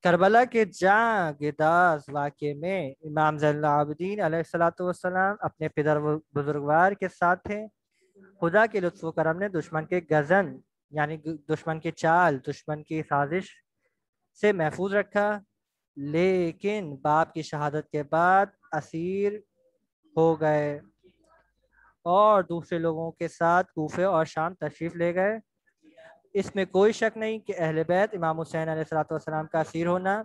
کربلا کے جاں گداز واقعے میں امام زین العابدین علیہ الصلوۃ والسلام اپنے پدر بزرگوار کے ساتھ تھے۔ خدا کے لطف و کرم نے دشمن کے گزن یعنی دشمن کی چال، دشمن کی سازش سے محفوظ رکھا، لیکن باپ کی شہادت کے بعد اسیر ہو گئے اور دوسرے لوگوں کے ساتھ کوفے اور شام تشریف لے گئے۔ اس میں کوئی شک نہیں کہ اہل بیت امام حسین علیہ السلام کا اسیر ہونا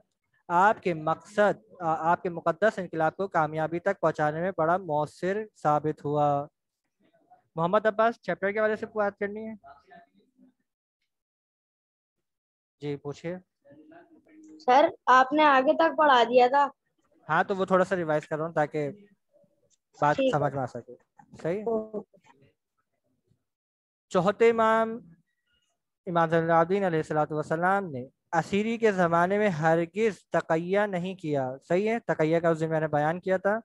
آپ کے مقدس انقلاب کو کامیابی تک پہنچانے میں بڑا مؤثر ثابت ہوا۔ محمد عباس چیپٹر کے حوالے سے بات کرنی ہے؟ جی پوچھئے۔ سر آپ نے آگے تک پڑھا دیا تھا۔ ہاں تو وہ تھوڑا سا ریوائز کر رہا ہوں تاکہ بات ٹھیک سمجھ میں آ سکے۔ صحیح۔ ہے۔ چوتھے امام زین العابدین علیہ السلام نے اسیری کے زمانے میں ہرگز تقیہ نہیں کیا۔ صحیح ہے، تقیہ کا اس دن میں نے بیان کیا تھا۔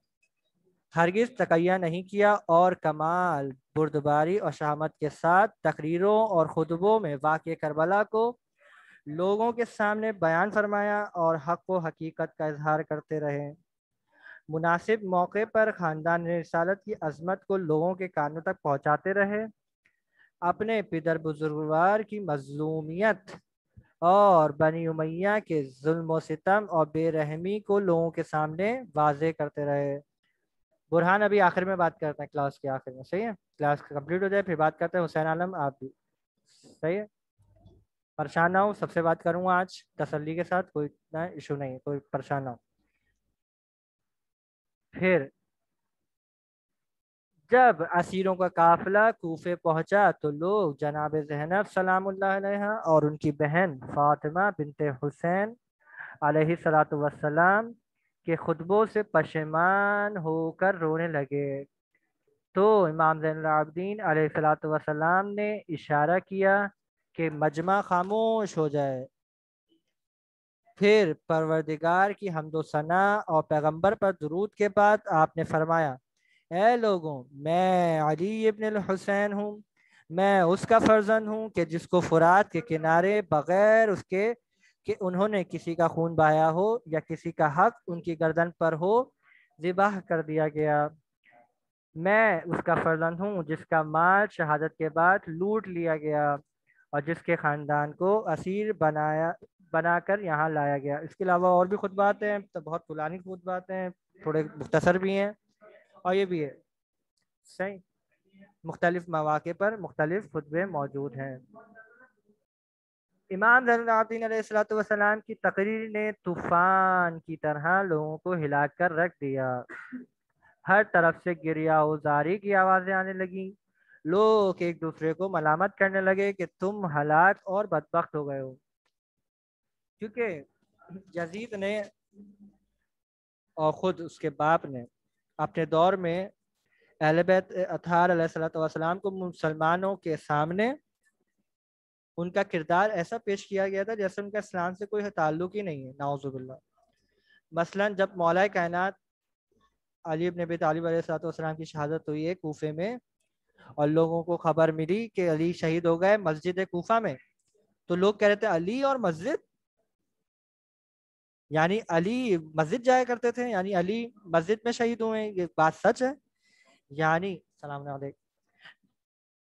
ہرگز تقیہ نہیں کیا اور کمال بردباری اور شہامت کے ساتھ تقریروں اور خطبوں میں واقع کربلا کو لوگوں کے سامنے بیان فرمایا اور حق و حقیقت کا اظہار کرتے رہے۔ مناسب موقع پر خاندان رسالت کی عظمت کو لوگوں کے کانوں تک پہنچاتے رہے۔ اپنے پدر بزرگوار کی مظلومیت اور بنی امیہ کے ظلم و ستم اور بے رحمی کو لوگوں کے سامنے واضح کرتے رہے۔ برہان ابھی آخر میں بات کرتے ہیں، کلاس کے آخر میں۔ صحیح ہے، کلاس کمپلیٹ ہو جائے پھر بات کرتے ہیں۔ حسین عالم آپ بھی صحیح ہے، پریشان نہ ہو، سب سے بات کروں گا آج تسلی کے ساتھ، کوئی ایشو نہیں، کوئی پریشان نہ ہو۔ پھر جب اسیروں کا قافلہ کوفے پہنچا تو لوگ جناب زینب سلام اللہ علیہ اور ان کی بہن فاطمہ بنت حسین علیہ السلام کے خطبوں سے پشیمان ہو کر رونے لگے، تو امام زین العابدین علیہ السلام نے اشارہ کیا کہ مجمع خاموش ہو جائے۔ پھر پروردگار کی حمد و ثنا اور پیغمبر پر درود کے بعد آپ نے فرمایا، اے لوگوں، میں علی ابن الحسین ہوں، میں اس کا فرزند ہوں کہ جس کو فرات کے کنارے بغیر اس کے کہ انہوں نے کسی کا خون بہایا ہو یا کسی کا حق ان کی گردن پر ہو ذبح کر دیا گیا۔ میں اس کا فرزند ہوں جس کا مال شہادت کے بعد لوٹ لیا گیا اور جس کے خاندان کو اسیر بنا کر یہاں لایا گیا۔ اس کے علاوہ اور بھی خطبات ہیں، تو بہت طولانی خطبات ہیں، تھوڑے مختصر بھی ہیں اور یہ بھی ہے صحیح، مختلف مواقع پر مختلف خطبے موجود ہیں۔ امام زین العابدین علیہ السلام کی تقریر نے طوفان کی طرح لوگوں کو ہلا کر رکھ دیا۔ ہر طرف سے گریہ و زاری کی آوازیں آنے لگیں۔ لوگ ایک دوسرے کو ملامت کرنے لگے کہ تم ہلاک اور بدبخت ہو گئے ہو، کیونکہ یزید نے اور خود اس کے باپ نے اپنے دور میں اہل بیت اطہار علیہ السلام کو مسلمانوں کے سامنے ان کا کردار ایسا پیش کیا گیا تھا جیسے ان کا اسلام سے کوئی تعلق ہی نہیں ہے، نعوذ باللہ۔ مثلا جب مولا کائنات علی بن ابی طالب علیہ السلام کی شہادت ہوئی ہے کوفے میں اور لوگوں کو خبر ملی کہ علی شہید ہو گئے مسجد کوفہ میں، تو لوگ کہہ رہے تھے علی اور مسجد، یعنی علی مسجد جایا کرتے تھے، یعنی علی مسجد میں شہید ہوئے، یہ بات سچ ہے؟ یعنی السلام علیکم،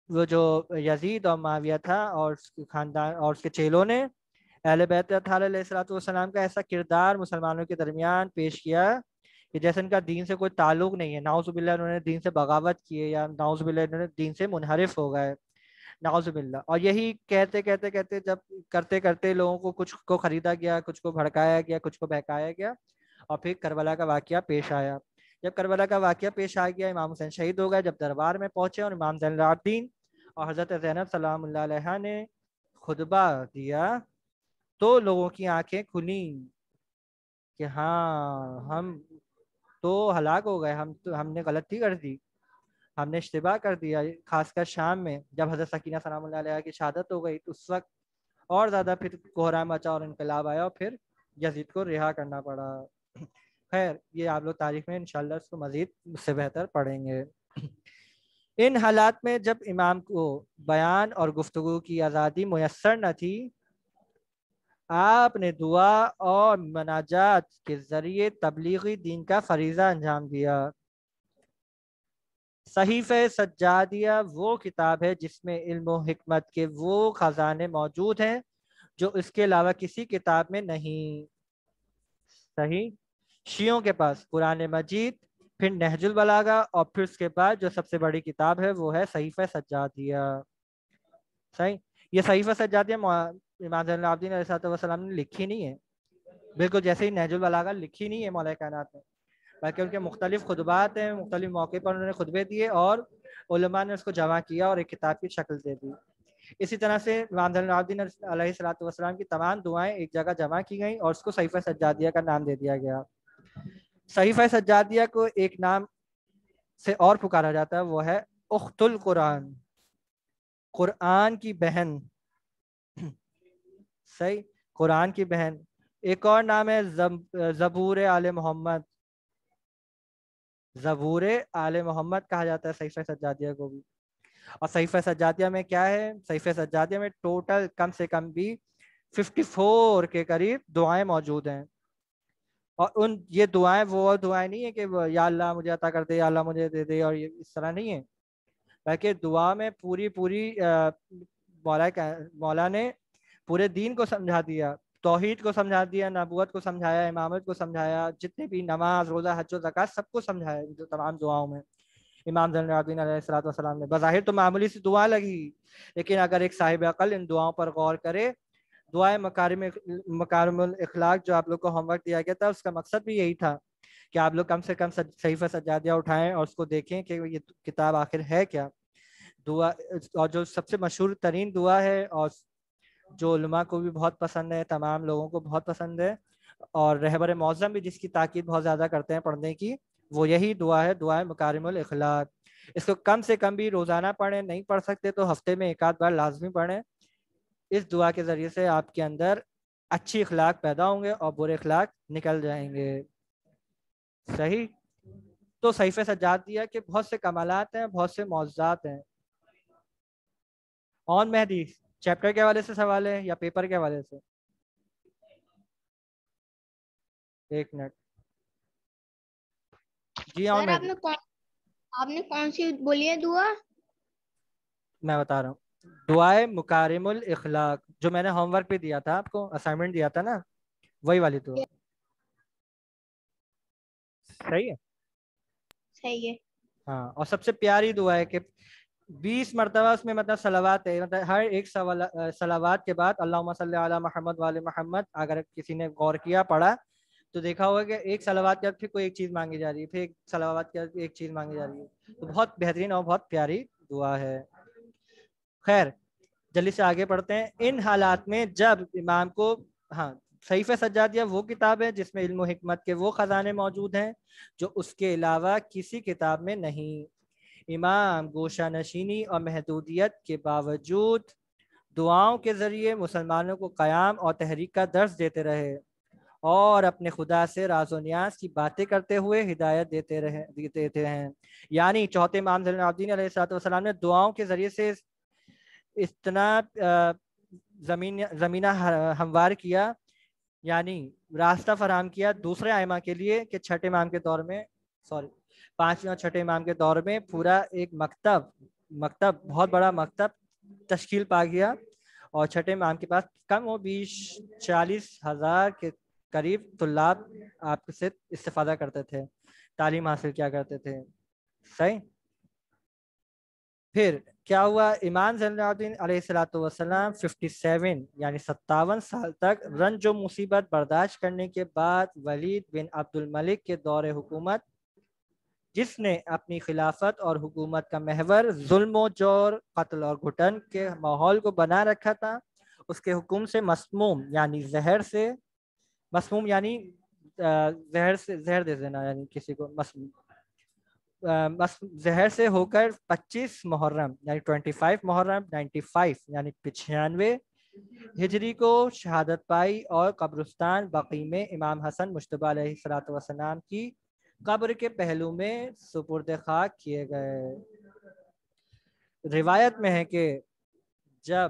وہ جو یزید اور معاویہ تھا اور اس کے خاندان اور اس کے چیلوں نے اہل بیت اطہار علیہ السلام کا ایسا کردار مسلمانوں کے درمیان پیش کیا کہ جیسے ان کا دین سے کوئی تعلق نہیں ہے، نعوذ باللہ انہوں نے دین سے بغاوت کی ہے، یا نعوذ باللہ انہوں نے دین سے منحرف ہو گئے، نعوذ باللہ۔ اور یہی کہتے جب کرتے کرتے لوگوں کو کچھ کو خریدا گیا، کچھ کو بھڑکایا گیا، کچھ کو بہکایا گیا، اور پھر کربلا کا واقعہ پیش آیا۔ جب کربلا کا واقعہ پیش آ گیا، امام حسین شہید ہو گئے، جب دربار میں پہنچے اور امام زین العابدین اور حضرت زینب سلام اللہ علیہ نے خطبہ دیا تو لوگوں کی آنکھیں کھلیں کہ ہاں ہم تو ہلاک ہو گئے، ہم نے غلطی کر دی، ہم نے اشتباہ کر دیا۔ خاص کر شام میں جب حضرت سکینہ سلام اللہ علیہ کی شہادت ہو گئی تو اس وقت اور زیادہ پھر کوہرام مچا اور انقلاب آیا اور پھر یزید کو رہا کرنا پڑا۔ خیر یہ آپ لوگ تاریخ میں انشاءاللہ اس کو مزید اس سے بہتر پڑھیں گے۔ ان حالات میں جب امام کو بیان اور گفتگو کی آزادی میسر نہ تھی، آپ نے دعا اور مناجات کے ذریعے تبلیغی دین کا فریضہ انجام دیا۔ صحیفہ سجادیہ وہ کتاب ہے جس میں علم و حکمت کے وہ خزانے موجود ہیں جو اس کے علاوہ کسی کتاب میں نہیں۔ صحیح۔ شیعوں کے پاس قرآن مجید، پھر نہج البلاغہ، اور پھر اس کے بعد جو سب سے بڑی کتاب ہے وہ ہے صحیفہ سجادیہ۔ صحیح۔ یہ صحیفہ سجادیہ امام زین العابدین علیہ السلام نے لکھی نہیں ہے، بالکل جیسے ہی نہج البلاغہ لکھی نہیں ہے مولا کائنات نے، بلکہ ان کے مختلف خطبات ہیں، مختلف موقع پر انہوں نے خطبے دیے اور علماء نے اس کو جمع کیا اور ایک کتاب کی شکل دے دی۔ اسی طرح سے امام زین العابدین علیہ السلام کی تمام دعائیں ایک جگہ جمع کی گئیں اور اس کو صحیفہ سجادیہ کا نام دے دیا گیا۔ صحیفہ سجادیہ کو ایک نام سے اور پکارا جاتا ہے، وہ ہے اخت القرآن، قرآن کی بہن۔ صحیح، قرآن کی بہن۔ ایک اور نام ہے زبور آل محمد، زبور آل محمد کہا جاتا ہے صحیفہ سجادیہ کو بھی۔ اور صحیفہ سجادیہ میں کیا ہے؟ صحیفہ سجادیہ میں ٹوٹل کم سے کم بھی 54 کے قریب دعائیں موجود ہیں، اور یہ دعائیں وہ دعائیں نہیں ہے کہ یا اللہ مجھے عطا کر دے، یا اللہ مجھے دے دے، اور یہ اس طرح نہیں ہے، بلکہ دعا میں پوری مولا نے پورے دین کو سمجھا دیا، توحید کو سمجھا دیا، نبوت کو سمجھایا، امامت کو سمجھایا، جتنے بھی نماز، روزہ، حج و زکوٰۃ سب کو سمجھایا جو تمام دعاؤں میں۔ امام زین العابدین علیہ السلام نے بظاہر تو معمولی سی دعا لگی، لیکن اگر ایک صاحب عقل ان دعاؤں پر غور کرے، دعائیں مکارم الاخلاق جو آپ لوگ کو ہوم ورک دیا گیا تھا، اس کا مقصد بھی یہی تھا کہ آپ لوگ کم سے کم صحیفہ سجادیہ اٹھائیں اور اس کو دیکھیں کہ یہ کتاب آخر ہے کیا دعا، اور جو سب سے مشہور ترین دعا ہے اور جو علماء کو بھی بہت پسند ہے، تمام لوگوں کو بہت پسند ہے، اور رہبر معظم بھی جس کی تاکید بہت زیادہ کرتے ہیں پڑھنے کی، وہ یہی دعا ہے، دعائے مکارم الاخلاق۔ اس کو کم سے کم بھی روزانہ پڑھیں، نہیں پڑھ سکتے تو ہفتے میں ایک آدھ بار لازمی پڑھیں۔ اس دعا کے ذریعے سے آپ کے اندر اچھی اخلاق پیدا ہوں گے اور برے اخلاق نکل جائیں گے۔ صحیح۔ تو صحیفہ سجادیہ کے بہت سے کمالات ہیں، بہت سے معجزات ہیں۔ اون مہدی چیپٹر کے حوالے سے سوال ہے یا پیپر کے حوالے سے؟ ایک منٹ جی اون مہدی، آپ نے کون سی بولی ہے دعا؟ میں بتا رہا ہوں، دعائے مکارم الاخلاق جو میں نے ہوم ورک پہ دیا تھا، آپ کو اسائنمنٹ دیا تھا نا، وہی والی دعا۔ صحیح ہے، صحیح ہے۔ ہاں، اور سب سے پیاری دعا ہے کہ 20 مرتبہ اس میں مطلب صلوات ہے، مطلب ہر ایک صلوات کے بعد اللہم صلی علی محمد وعلی محمد، اگر کسی نے غور کیا پڑھا تو دیکھا ہوگا کہ ایک صلوات کے بعد پھر کوئی ایک چیز مانگی جا رہی ہے، پھر ایک صلوات کے بعد ایک چیز مانگی جا رہی ہے، تو بہت بہترین اور بہت پیاری دعا ہے۔ خیر، جلدی سے آگے پڑھتے ہیں۔ ان حالات میں جب امام کو، ہاں، صحیفہ سجادیہ وہ کتاب ہے جس میں علم و حکمت کے وہ خزانے موجود ہیں جو اس کے علاوہ کسی کتاب میں نہیں۔ امام گوشہ نشینی اور محدودیت کے باوجود دعاؤں کے ذریعے مسلمانوں کو قیام اور تحریک کا درس دیتے رہے اور اپنے خدا سے راز و نیاز کی باتیں کرتے ہوئے ہدایت دیتے ہیں۔ یعنی چوتھے امام زین العابدین علیہ السلام نے دعاؤں کے ذریعے سے اتنا زمینہ ہموار کیا، یعنی راستہ فراہم کیا دوسرے ائمہ کے لیے کہ چھٹے امام کے دور میں، پانچویں اور چھٹے امام کے دور میں پورا ایک مکتب بہت بڑا مکتب تشکیل پا گیا، اور چھٹے امام کے پاس کم و بیش 40,000 کے قریب طلاب آپ سے استفادہ کرتے تھے، تعلیم حاصل کیا کرتے تھے۔ صحیح۔ پھر کیا ہوا؟ امام زین العابدین علیہ السلام 57 یعنی 57 سال تک رنج و مصیبت برداشت کرنے کے بعد ولید بن عبد الملک کے دور حکومت، جس نے اپنی خلافت اور حکومت کا محور ظلم و جور، قتل اور گھٹن کے ماحول کو بنا رکھا تھا، اس کے حکم سے مسموم یعنی زہر دے دینا، یعنی کسی کو زہر سے ہو کر 25 محرم یعنی 25 محرم 95 یعنی 95 ہجری کو شہادت پائی، اور قبرستان بقیع میں امام حسن مجتبی علیہ السلام کی قبر کے پہلو میں سپرد خاک کیے گئے۔ روایت میں ہے کہ جب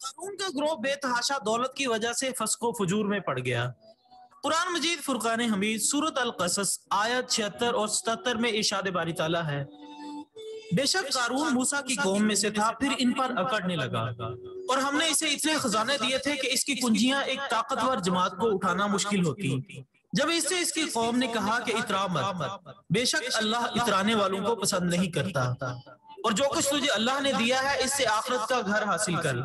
قارون کا گروہ بے تحاشا دولت کی وجہ سے فسق و فجور میں پڑ گیا۔ قرآن مجید فرقان حمید سورۃ القصص آیت 76 اور 77 میں ارشاد باری تعالیٰ ہے، بے شک قارون موسیٰ کی قوم میں سے تھا، پھر ان پر اکڑنے لگا اور ہم نے اسے اتنے خزانے دیے تھے کہ اس کی کنجیاں ایک طاقتور جماعت کو اٹھانا مشکل ہوتی۔ جب اس سے اس کی قوم نے کہا کہ اترا مت، بے شک اللہ اترانے والوں کو پسند نہیں کرتا، اور جو کچھ تجھے اللہ نے دیا ہے اس سے آخرت کا گھر حاصل کر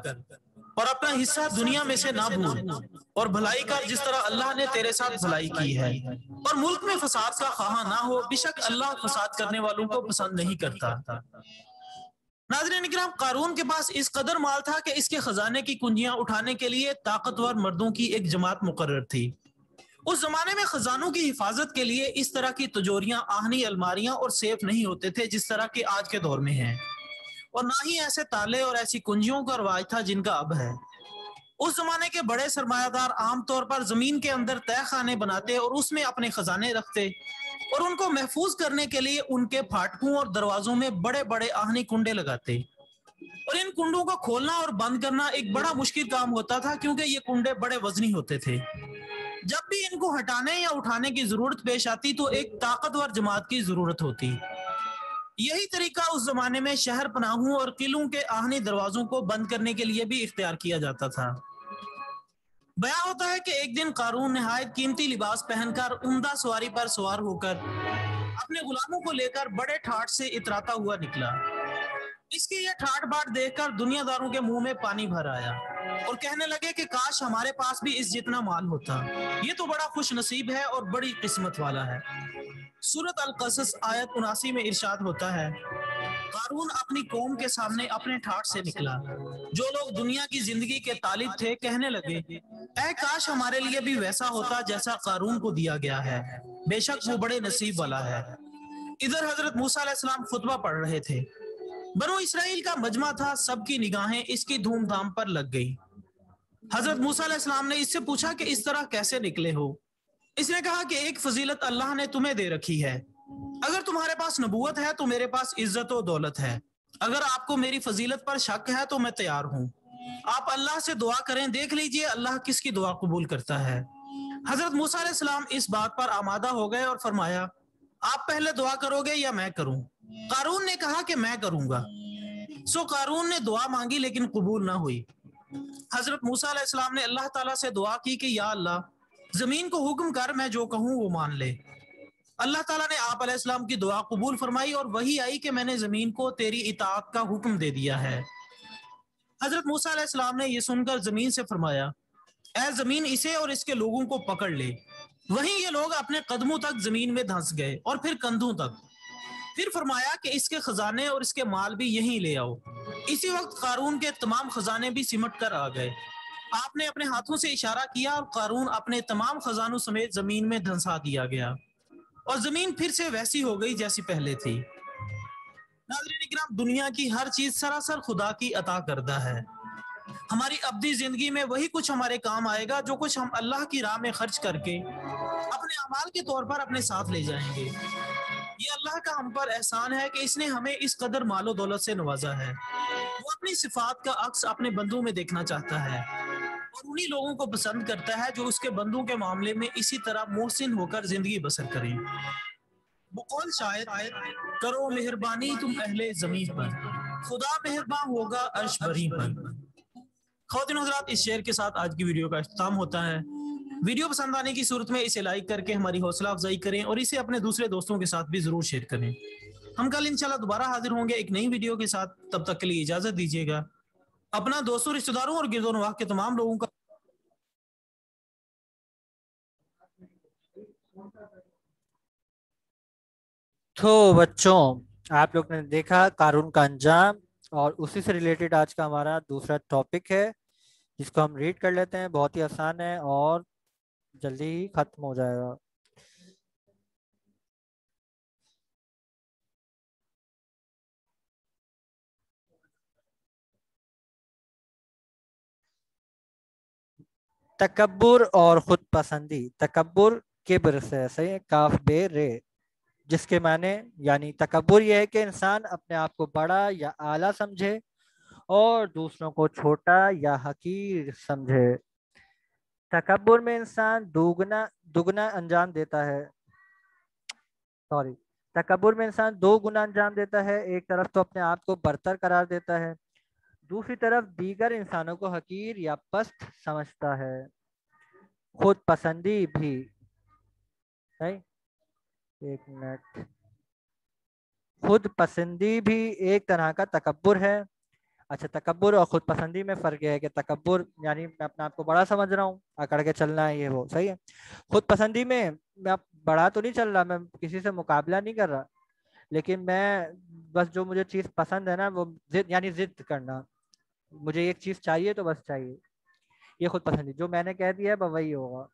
اور اپنا حصہ دنیا میں سے نہ بھول، اور بھلائی کر جس طرح اللہ نے تیرے ساتھ بھلائی کی ہے، اور ملک میں فساد کا خواہاں نہ ہو، بے شک اللہ فساد کرنے والوں کو پسند نہیں کرتا۔ ناظرین اکرام، قارون کے پاس اس قدر مال تھا کہ اس کے خزانے کی کنجیاں اٹھانے کے لیے طاقتور مردوں کی ایک جماعت مقرر تھی۔ اس زمانے میں خزانوں کی حفاظت کے لیے اس طرح کی تجوریاں، آہنی الماریاں اور سیف نہیں ہوتے تھے جس طرح کے آج کے دور میں ہیں، اور نہ ہی ایسے تالے اور ایسی کنجیوں کا رواج تھا جن کا اب ہے۔ اس زمانے کے بڑے سرمایہ دار عام طور پر زمین کے اندر تہہ خانے بناتے اور اس میں اپنے خزانے رکھتے، اور ان کو محفوظ کرنے کے لیے ان کے پھاٹکوں اور دروازوں میں بڑے بڑے آہنی کنڈے لگاتے، اور ان کنڈوں کو کھولنا اور بند کرنا ایک بڑا مشکل کام ہوتا تھا کیونکہ یہ کنڈے بڑے وزنی ہوتے تھے۔ جب بھی ان کو ہٹانے یا اٹھانے کی ضرورت پیش آتی تو ایک طاقتور جماعت کی ضرورت ہوتی۔ یہی طریقہ اس زمانے میں شہر پناہوں اور قلعوں کے آہنی دروازوں کو بند کرنے کے لیے بھی اختیار کیا جاتا تھا۔ بیان ہوتا ہے کہ ایک دن قارون نہایت قیمتی لباس پہن کر عمدہ سواری پر سوار ہو کر اپنے غلاموں کو لے کر بڑے ٹھاٹ سے اتراتا ہوا نکلا۔ اس کی یہ ٹھاٹ باٹ دیکھ کر دنیا داروں کے منہ میں پانی بھر آیا اور کہنے لگے کہ کاش ہمارے پاس بھی اس جتنا مال ہوتا، یہ تو بڑا خوش نصیب ہے اور بڑی قسمت والا ہے۔ سورۃ القصص آیت 79 میں ارشاد ہوتا ہے، قارون اپنی قوم کے سامنے اپنے ٹھاٹ سے نکلا۔ جو لوگ دنیا کی زندگی کے طالب تھے کہنے لگے، اے کاش ہمارے لیے بھی ویسا ہوتا جیسا قارون کو دیا گیا ہے، بے شک وہ بڑے نصیب والا ہے۔ ادھر حضرت موسیٰ علیہ السلام خطبہ پڑھ رہے تھے۔ بنو اسرائیل کا مجمع تھا، سب کی نگاہیں اس کی دھوم دھام پر لگ گئی۔ حضرت موسیٰ علیہ السلام نے اس سے پوچھا کہ اس طرح کیسے نکلے ہو؟ اس نے کہا کہ ایک فضیلت اللہ نے تمہیں دے رکھی ہے، اگر تمہارے پاس نبوت ہے تو میرے پاس عزت و دولت ہے، اگر آپ کو میری فضیلت پر شک ہے تو میں تیار ہوں، آپ اللہ سے دعا کریں، دیکھ لیجئے اللہ کس کی دعا قبول کرتا ہے۔ حضرت موسیٰ علیہ السلام اس بات پر آمادہ ہو گئے اور فرمایا، آپ پہلے دعا کرو گے یا میں کروں؟ قارون نے کہا کہ میں کروں گا۔ سو قارون نے دعا مانگی لیکن قبول نہ ہوئی۔ حضرت موسیٰ علیہ السلام نے اللہ تعالیٰ سے دعا کی کہ یا اللہ زمین کو حکم کر میں جو کہوں وہ مان لے۔ اللہ تعالیٰ نے آپ علیہ السلام کی دعا قبول فرمائی اور وہی آئی کہ میں نے زمین کو تیری اطاعت کا حکم دے دیا ہے۔ حضرت موسیٰ علیہ السلام نے یہ سن کر زمین سے فرمایا، اے زمین اسے اور اس کے لوگوں کو پکڑ لے۔ وہیں یہ لوگ اپنے قدموں تک زمین میں دھنس گئے اور پھر کندھوں تک۔ پھر فرمایا کہ اس کے خزانے اور اس کے مال بھی یہیں لے آؤ۔ اسی وقت قارون کے تمام خزانے بھی سمٹ کر آ گئے۔ آپ نے اپنے ہاتھوں سے اشارہ کیا اور قارون اپنے تمام خزانوں سمیت زمین میں دھنسا دیا گیا اور زمین پھر سے ویسی ہو گئی جیسی پہلے تھی۔ ناظرین اکرام، دنیا کی ہر چیز سراسر خدا کی عطا کردہ ہے۔ ہماری ابدی زندگی میں وہی کچھ ہمارے کام آئے گا جو کچھ ہم اللہ کی راہ میں خرچ کر کے اپنے اعمال کے طور پر اپنے ساتھ لے جائیں گے۔ یہ اللہ کا ہم پر احسان ہے کہ اس نے ہمیں اس قدر مال و دولت سے نوازا ہے۔ وہ اپنی صفات کا عکس اپنے بندوں میں دیکھنا چاہتا ہے اور انہی لوگوں کو پسند کرتا ہے جو اس کے بندوں کے معاملے میں اسی طرح محسن ہو کر زندگی بسر کریں۔ بقول شاعر، کرو مہربانی تم اہل زمین پر، خدا مہربان ہوگا عرش بری پر۔ خواتین و حضرات، اس شعر کے ساتھ آج کی ویڈیو کا اختتام ہوتا ہے۔ ویڈیو پسند آنے کی صورت میں اسے لائک کر کے ہماری حوصلہ افزائی کریں اور اسے اپنے دوسرے دوستوں کے ساتھ بھی ضرور شیئر کریں۔ ہم کل انشاءاللہ دوبارہ حاضر ہوں گے ایک نئی ویڈیو کے ساتھ، تب تک کے لیے اجازت دیجیے گا۔ اپنا دوستوں، رشتہ داروں اور گرد و نواح کے تمام لوگوں کا تو بچوں، آپ لوگ نے دیکھا قارون کا انجام، اور اسی سے ریلیٹڈ آج کا ہمارا دوسرا ٹاپک ہے جس کو ہم ریڈ کر لیتے ہیں۔ بہت ہی آسان ہے اور جلدی ہی ختم ہو جائے گا۔ تکبر اور خود پسندی۔ تکبر کبر سے، صحیح ہے، کاف بے رے، جس کے معنی یعنی تکبر یہ ہے کہ انسان اپنے آپ کو بڑا یا اعلیٰ سمجھے اور دوسروں کو چھوٹا یا حقیر سمجھے۔ تکبر میں انسان دگنا انجام دیتا ہے، سوری، تکبر میں انسان دو گنا انجام دیتا ہے، ایک طرف تو اپنے آپ کو برتر قرار دیتا ہے، دوسری طرف دیگر انسانوں کو حقیر یا پست سمجھتا ہے۔ خود پسندی بھی، ایک منٹ، خود پسندی بھی ایک طرح کا تکبر ہے۔ اچھا، تکبر اور خود پسندی میں فرق ہے کہ تکبر یعنی میں اپنے آپ کو بڑا سمجھ رہا ہوں، اکڑ کے چلنا ہے، یہ وہ صحیح ہے۔ خود پسندی میں میں بڑا تو نہیں چل رہا، میں کسی سے مقابلہ نہیں کر رہا، لیکن میں بس جو مجھے چیز پسند ہے نا وہ یعنی ضد کرنا، مجھے ایک چیز چاہیے تو بس چاہیے، یہ خود پسندی۔ جو میں نے کہہ دیا ہے وہی ہوگا،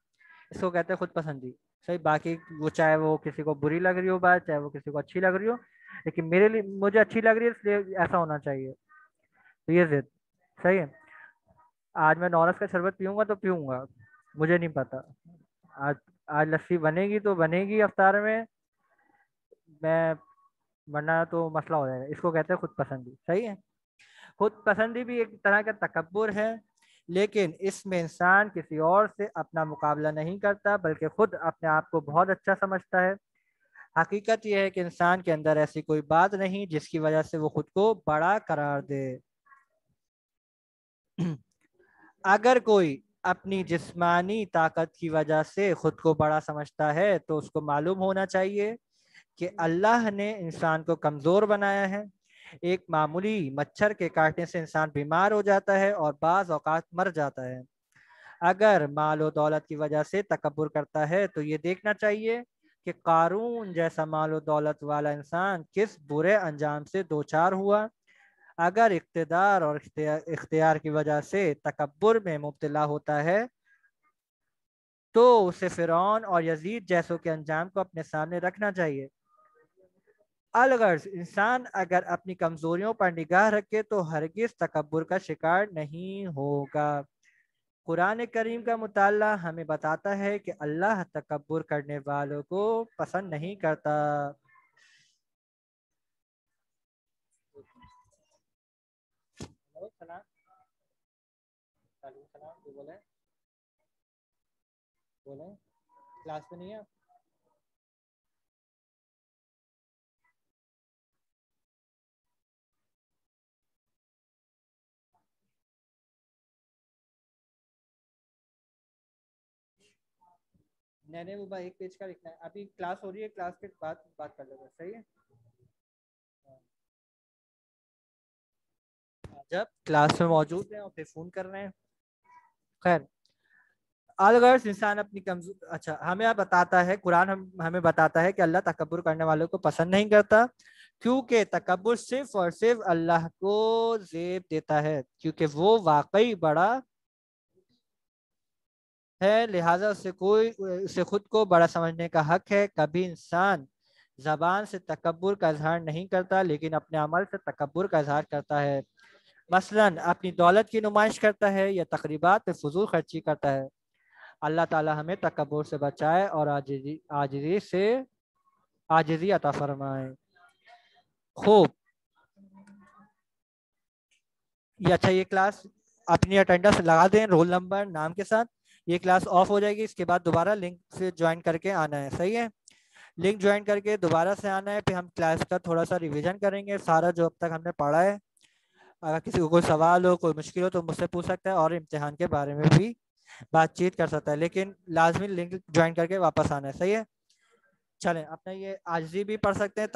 اس کو کہتے ہیں خود پسندی، صحیح۔ باقی وہ چاہے وہ کسی کو بری لگ رہی ہو بات، چاہے وہ کسی کو اچھی لگ رہی ہو، لیکن میرے لیے مجھے اچھی لگ رہی ہے اس لیے ایسا ہونا چاہیے، تو یہ ضد، صحیح ہے۔ آج میں نورس کا شربت پیوں گا تو پیوں گا، مجھے نہیں پتا، آج لسی بنے گی تو بنے گی افطار میں ورنہ تو مسئلہ ہو جائے گا، اس کو کہتے ہیں خود پسندی، صحیح ہے۔ خود پسندی بھی ایک طرح کا تکبر ہے، لیکن اس میں انسان کسی اور سے اپنا مقابلہ نہیں کرتا بلکہ خود اپنے آپ کو بہت اچھا سمجھتا ہے۔ حقیقت یہ ہے کہ انسان کے اندر ایسی کوئی بات نہیں جس کی وجہ سے وہ خود کو بڑا قرار دے۔ اگر کوئی اپنی جسمانی طاقت کی وجہ سے خود کو بڑا سمجھتا ہے تو اس کو معلوم ہونا چاہیے کہ اللہ نے انسان کو کمزور بنایا ہے۔ ایک معمولی مچھر کے کاٹنے سے انسان بیمار ہو جاتا ہے اور بعض اوقات مر جاتا ہے۔ اگر مال و دولت کی وجہ سے تکبر کرتا ہے تو یہ دیکھنا چاہیے کہ قارون جیسا مال و دولت والا انسان کس برے انجام سے دوچار ہوا۔ اگر اقتدار اور اختیار کی وجہ سے تکبر میں مبتلا ہوتا ہے تو اسے فرعون اور یزید جیسوں کے انجام کو اپنے سامنے رکھنا چاہیے۔ الغرض انسان اگر اپنی کمزوریوں پر نگاہ رکھے تو ہرگز تکبر کا شکار نہیں ہوگا۔ قرآن کریم کا مطالعہ ہمیں بتاتا ہے کہ اللہ تکبر کرنے والوں کو پسند نہیں کرتا۔ بولیں کلاس میں نہیں ہے؟ نہیں وہ ایک پیج کا لکھنا ہے، ابھی کلاس ہو رہی ہے، کلاس کے بعد بات کر لیں گے، صحیح ہے۔ جب کلاس میں موجود ہیں اور پھر فون کر رہے ہیں، خیر الغرض انسان اپنی کمزور، اچھا ہمیں بتاتا ہے قرآن، ہمیں بتاتا ہے کہ اللہ تکبر کرنے والوں کو پسند نہیں کرتا، کیونکہ تکبر صرف اور صرف اللہ کو زیب دیتا ہے، کیونکہ وہ واقعی بڑا ہے، لہٰذا اسے خود کو بڑا سمجھنے کا حق ہے۔ کبھی انسان زبان سے تکبر کا اظہار نہیں کرتا لیکن اپنے عمل سے تکبر کا اظہار کرتا ہے، مثلاً اپنی دولت کی نمائش کرتا ہے یا تقریبات میں فضول خرچی کرتا ہے۔ اللہ تعالی ہمیں تکبر سے بچائے اور عاجزی عطا فرمائے۔ خوب، یہ اچھا، یہ کلاس اپنی اٹینڈنس لگا دیں رول نمبر نام کے ساتھ، یہ کلاس آف ہو جائے گی، اس کے بعد دوبارہ لنک سے جوائن کر کے آنا ہے، صحیح ہے۔ لنک جوائن کر کے دوبارہ سے آنا ہے، پھر ہم کلاس کا تھوڑا سا ریویژن کریں گے، سارا جو اب تک ہم نے پڑھا ہے، اگر کسی کو کوئی سوال ہو کوئی مشکل ہو تو مجھ سے پوچھ سکتا ہے، اور امتحان کے بارے میں بھی بات چیت کر سکتا ہے، لیکن لازمی لنک جوائن کر کے واپس آنا ہے، صحیح ہے۔ چلیں اپنا یہ عاجزی بھی پڑھ سکتے ہیں،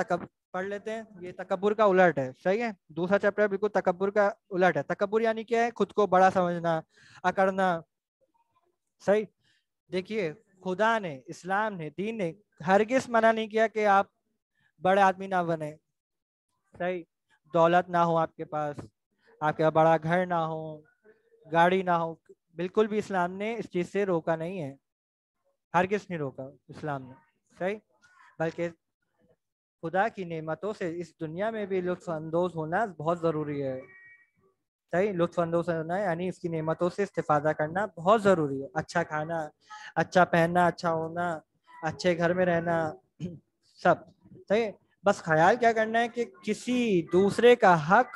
پڑھ لیتے ہیں، یہ تکبر کا الٹ ہے، صحیح ہے، دوسرا چیپٹر بالکل تکبر کا الٹ ہے۔ تکبر یعنی کیا ہے؟ خود کو بڑا سمجھنا، اکڑنا، صحیح۔ دیکھیے خدا نے، اسلام نے، دین نے ہرگز منع نہیں کیا کہ آپ بڑے آدمی نہ بنے، صحیح، دولت نہ ہو آپ کے پاس، آپ کا بڑا گھر نہ ہو، گاڑی نہ ہو، بالکل بھی اسلام نے اس چیز سے روکا نہیں ہے، ہرگز نہیں روکا اسلام نے، صحیح، بلکہ خدا کی نعمتوں سے اس دنیا میں بھی لطف اندوز ہونا بہت ضروری ہے، صحیح، لطف اندوز ہونا یعنی اس کی نعمتوں سے استفادہ کرنا بہت ضروری ہے، اچھا کھانا، اچھا پہننا، اچھا ہونا، اچھے گھر میں رہنا، سب صحیح۔ بس خیال کیا کرنا ہے کہ کسی دوسرے کا حق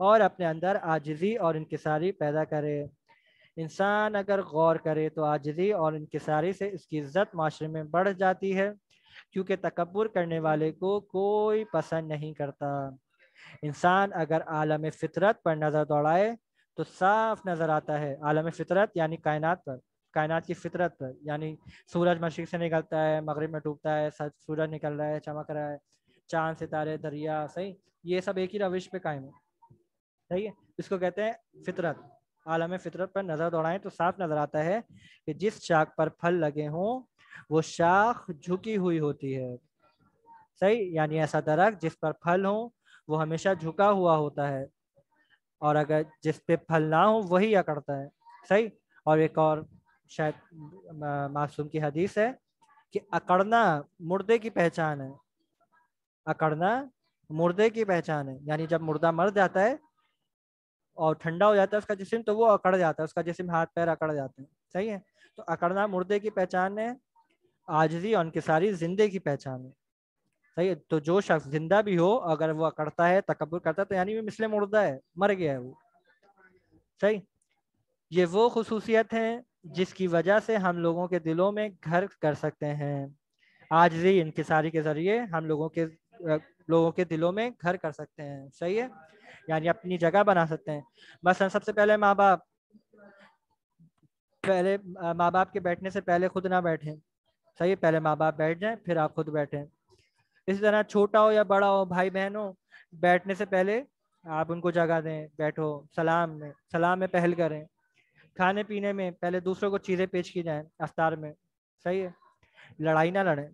اور اپنے اندر عاجزی اور انکساری پیدا کرے۔ انسان اگر غور کرے تو عاجزی اور انکساری سے اس کی عزت معاشرے میں بڑھ جاتی ہے، کیونکہ تکبر کرنے والے کو کوئی پسند نہیں کرتا۔ انسان اگر عالم فطرت پر نظر دوڑائے تو صاف نظر آتا ہے، عالم فطرت یعنی کائنات پر، کائنات کی فطرت پر، یعنی سورج مشرق سے نکلتا ہے، مغرب میں ڈوبتا ہے، سورج نکل رہا ہے، چمک رہا ہے، چاند ستارے دریا، صحیح، یہ سب ایک ہی روش پہ قائم ہے، صحیح ہے، اس کو کہتے ہیں فطرت۔ عالم فطرت پر نظر دوڑائیں تو صاف نظر آتا ہے کہ جس شاخ پر پھل لگے ہوں وہ شاخ جھکی ہوئی ہوتی ہے، صحیح، یعنی ایسا درخت جس پر پھل ہوں وہ ہمیشہ جھکا ہوا ہوتا ہے، اور اگر جس پہ پھل نہ ہو وہی اکڑتا ہے، صحیح۔ اور ایک اور شاید معصوم کی حدیث ہے کہ اکڑنا مردے کی پہچان ہے، اکڑنا مردے کی پہچان ہے، یعنی جب مردہ مر جاتا ہے اور ٹھنڈا ہو جاتا ہے اس کا جسم تو وہ اکڑ جاتا ہے، اس کا جسم ہاتھ پیر اکڑ جاتے ہیں، صحیح ہے، تو اکڑنا مردے کی پہچان ہے، عاجزی اور انکساری زندے کی پہچان ہے، صحیح ہے۔ تو جو شخص زندہ بھی ہو اگر وہ اکڑتا ہے، تکبر کرتا ہے، تو یعنی وہ مثل مردہ ہے، مر گیا ہے وہ، صحیح۔ یہ وہ خصوصیت ہیں جس کی وجہ سے ہم لوگوں کے دلوں میں گھر کر سکتے ہیں، عاجزی انکساری کے ذریعے ہم لوگوں کے دلوں میں گھر کر سکتے ہیں، صحیح ہے، یعنی اپنی جگہ بنا سکتے ہیں۔ مثلا سب سے پہلے ماں باپ کے بیٹھنے سے پہلے خود نہ بیٹھیں، صحیح ہے، پہلے ماں باپ بیٹھ جائیں پھر آپ خود بیٹھیں۔ اسی طرح چھوٹا ہو یا بڑا ہو، بھائی بہن ہو، بیٹھنے سے پہلے آپ ان کو جگہ دیں، بیٹھو، سلام میں پہل کریں، کھانے پینے میں پہلے دوسروں کو چیزیں پیش کی جائیں افطار میں، صحیح ہے، لڑائی نہ لڑیں۔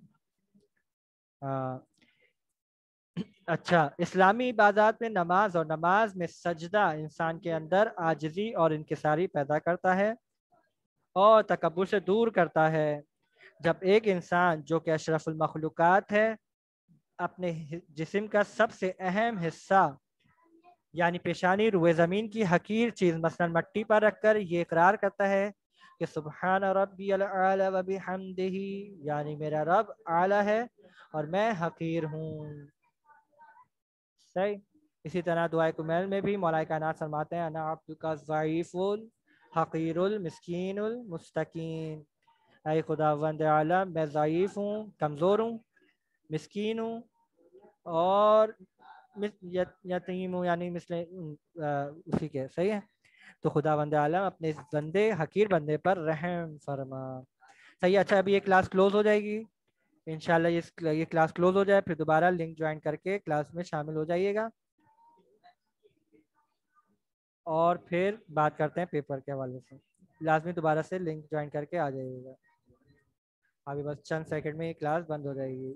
اچھا، اسلامی عبادات میں نماز اور نماز میں سجدہ انسان کے اندر عاجزی اور انکساری پیدا کرتا ہے اور تکبر سے دور کرتا ہے۔ جب ایک انسان جو کہ اشرف المخلوقات ہے اپنے جسم کا سب سے اہم حصہ یعنی پیشانی روئے زمین کی حقیر چیز مثلا مٹی پر رکھ کر یہ اقرار کرتا ہے کہ سبحان ربی العلی و بحمدہ، یعنی میرا رب اعلیٰ ہے اور میں حقیر ہوں، صحیح۔ اسی طرح دعائے کمیل میں بھی مولا کائنات فرماتے ہیں انا عبدک الضعیف الحقیر المسکین المستقیم، اے خداوند اعلیٰ میں ضعیف ہوں، کمزور ہوں، مسکین ہوں اور یتیم ہوں، یعنی مثل اسی کے، صحیح ہے۔ تو خداوند عالم اپنے اس بندے حقیر بندے پر رحم فرما، صحیح ہے۔ اچھا، ابھی یہ کلاس کلوز ہو جائے گی انشاءاللہ، یہ کلاس کلوز ہو جائے پھر دوبارہ لنک جوائن کر کے کلاس میں شامل ہو جائیے گا، اور پھر بات کرتے ہیں پیپر کے حوالے سے، لازمی دوبارہ سے لنک جوائن کر کے آ جائیے گا، ابھی بس چند سیکنڈ میں یہ کلاس بند ہو جائے گی۔